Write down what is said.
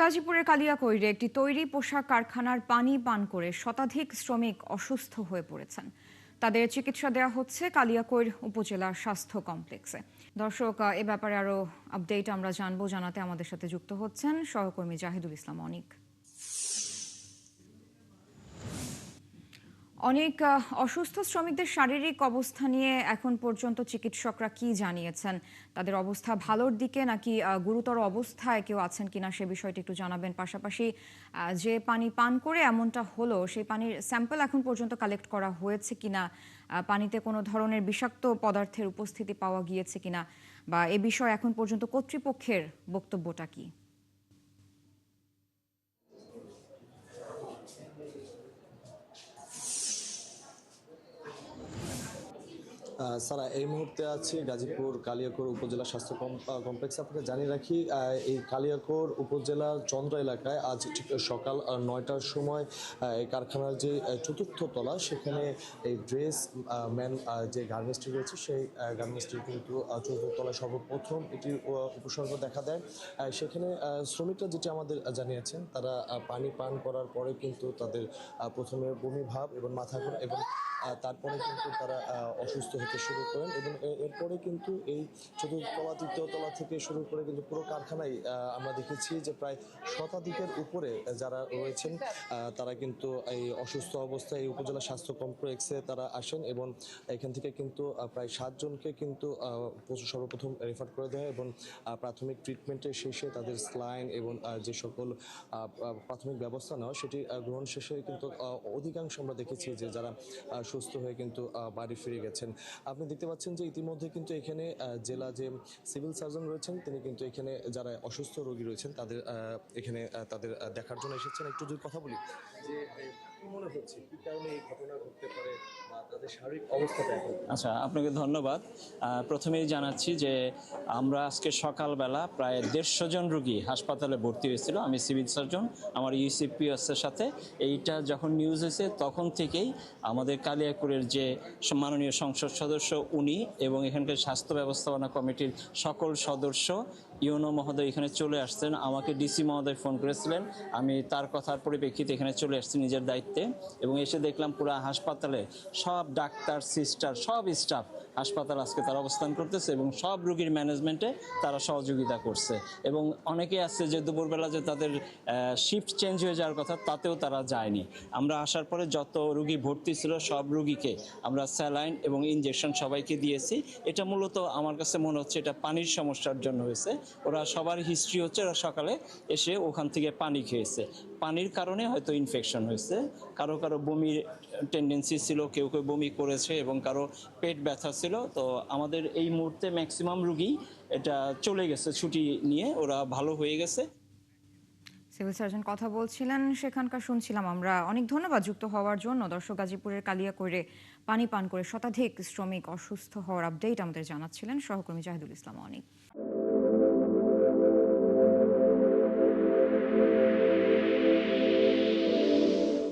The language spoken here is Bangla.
গাজীপুরের কালিয়াকৈরে একটি তৈরি পোশাক কারখানার পানি পান করে শতাধিক শ্রমিক অসুস্থ হয়ে পড়েছেন। তাদের চিকিৎসা দেওয়া হচ্ছে কালিয়াকৈর উপজেলা স্বাস্থ্য কমপ্লেক্সে। দর্শক, এ ব্যাপারে আরো আপডেট আমরা জানাতে আমাদের সাথে যুক্ত হচ্ছেন সহকর্মী জাহিদুল ইসলাম অনিক। অনেক অসুস্থ শ্রমিকদের শারীরিক অবস্থা নিয়ে এখন পর্যন্ত চিকিৎসকরা কি জানিয়েছেন? তাদের অবস্থা ভালোর দিকে নাকি গুরুতর অবস্থায় কেউ আছেন কিনা সে বিষয়টি একটু জানাবেন। পাশাপাশি যে পানি পান করে এমনটা হলো সেই পানির স্যাম্পল এখন পর্যন্ত কালেক্ট করা হয়েছে কিনা, পানিতে কোনো ধরনের বিষাক্ত পদার্থের উপস্থিতি পাওয়া গিয়েছে কিনা, বা এ বিষয়ে এখন পর্যন্ত কর্তৃপক্ষের বক্তব্যটা কি? সারা এই মুহূর্তে আছি গাজীপুর কালিয়াকৈর উপজেলা স্বাস্থ্য কমপ্লেক্স। আপনাকে জানিয়ে রাখি, এই কালিয়াকৈর উপজেলার চন্দ্র এলাকায় আজ ঠিক সকাল 9টার সময় এই কারখানার যে চতুর্থ তলা, সেখানে এই ড্রেস ম্যান যে গার্মেন্টসটি রয়েছে সেই গার্মেন্টসটির কিন্তু চতুর্থ তলায় সর্বপ্রথম এটির উপসর্গ দেখা দেয়। সেখানে শ্রমিকরা যেটি আমাদের জানিয়েছেন, তারা পানি পান করার পরে কিন্তু তাদের প্রথমে বমি ভাব এবং মাথা ঘোরা এবং তারপরে কিন্তু তারা অসুস্থ হতে শুরু করেন এবং এরপরে কিন্তু এই চতুর্থতলা তৃতীয়তলা থেকে শুরু করে কিন্তু পুরো কারখানায় আমরা দেখেছি যে প্রায় শতাধিকের উপরে যারা রয়েছেন তারা কিন্তু এই অসুস্থ অবস্থায় এই উপজেলা স্বাস্থ্য কমপ্লেক্সে তারা আসেন এবং এখান থেকে কিন্তু প্রায় 7 জনকে কিন্তু সর্বপ্রথম রেফার করে দেয় এবং প্রাথমিক ট্রিটমেন্টের শেষে তাদের স্লাইন এবং যে সকল প্রাথমিক ব্যবস্থা নেওয়া সেটি গ্রহণ শেষে কিন্তু অধিকাংশ আমরা দেখেছি যে যারা সুস্থ হয়ে কিন্তু বাড়ি ফিরে গেছেন। আপনি দেখতে পাচ্ছেন যে ইতিমধ্যে কিন্তু এখানে জেলা যে সিভিল সার্জন রয়েছেন তিনি কিন্তু এখানে যারা অসুস্থ রোগী রয়েছেন তাদের এখানে তাদের দেখার জন্য এসেছেন। একটু যদি কথা বলি যে কি মনে হচ্ছে, কি কারণে এই ঘটনা ঘটতে পারে বা তাদের শারীরিক অবস্থাটা এখন? আচ্ছা, আপনাকে ধন্যবাদ। প্রথমেই জানাচ্ছি যে আমরা আজকে সকালবেলা প্রায় 150 জন রোগী হাসপাতালে ভর্তি হয়েছিল। আমি সিভিল সার্জন, আমার ইউসিপিএসের সাথে এইটা যখন নিউজ হয়েছে তখন থেকেই আমাদের কালিয়াকৈরের যে মাননীয় সংসদ সদস্য উনি এবং এখানকার স্বাস্থ্য ব্যবস্থাপনা কমিটির সকল সদস্য, ইউনো মহোদয় এখানে চলে আসছেন। আমাকে ডিসি মহোদয় ফোন করেছিলেন, আমি তার কথার পরিপ্রেক্ষিতে এখানে চলে আসছি নিজের দায়িত্বে এবং এসে দেখলাম পুরো হাসপাতালে সব ডাক্তার, সিস্টার, সব স্টাফ হাসপাতাল আজকে তারা অবস্থান করতেছে এবং সব রোগীর ম্যানেজমেন্টে তারা সহযোগিতা করছে এবং অনেকে আছে যে দুপুরবেলা যে তাদের শিফট চেঞ্জ হয়ে যাওয়ার কথা তাতেও তারা যায়নি। আমরা আসার পরে যত রোগী ভর্তি ছিল সব রোগীকে আমরা স্যালাইন এবং ইনজেকশন সবাইকে দিয়েছি। এটা মূলত আমার কাছে মনে হচ্ছে এটা পানির সমস্যার জন্য হয়েছে। ওরা সবার হিস্ট্রি হচ্ছে ওরা সকালে এসে ওখান থেকে পানি খেয়েছে, পানির কারণে হয়তো ইনফেকশন হয়েছে। কারো কারো বমির টেন্ডেন্সি ছিল, কেউ কেউ বমি করেছে এবং কারো পেট ব্যথা ছিল। তো আমাদের এই মুহূর্তে ম্যাক্সিমাম রুগী এটা চলে গেছে ছুটি নিয়ে, ওরা ভালো হয়ে গেছে। সিভিল সার্জন কথা বলছিলেন, সেখানকার শুনছিলাম আমরা। অনেক ধন্যবাদ যুক্ত হওয়ার জন্য। দর্শক, গাজীপুরের কালিয়াকৈরে পানি পান করে শতাধিক শ্রমিক অসুস্থ হওয়ার আপডেট আমাদের জানাচ্ছিলেন সহকর্মী জাহিদুল ইসলাম অনিক।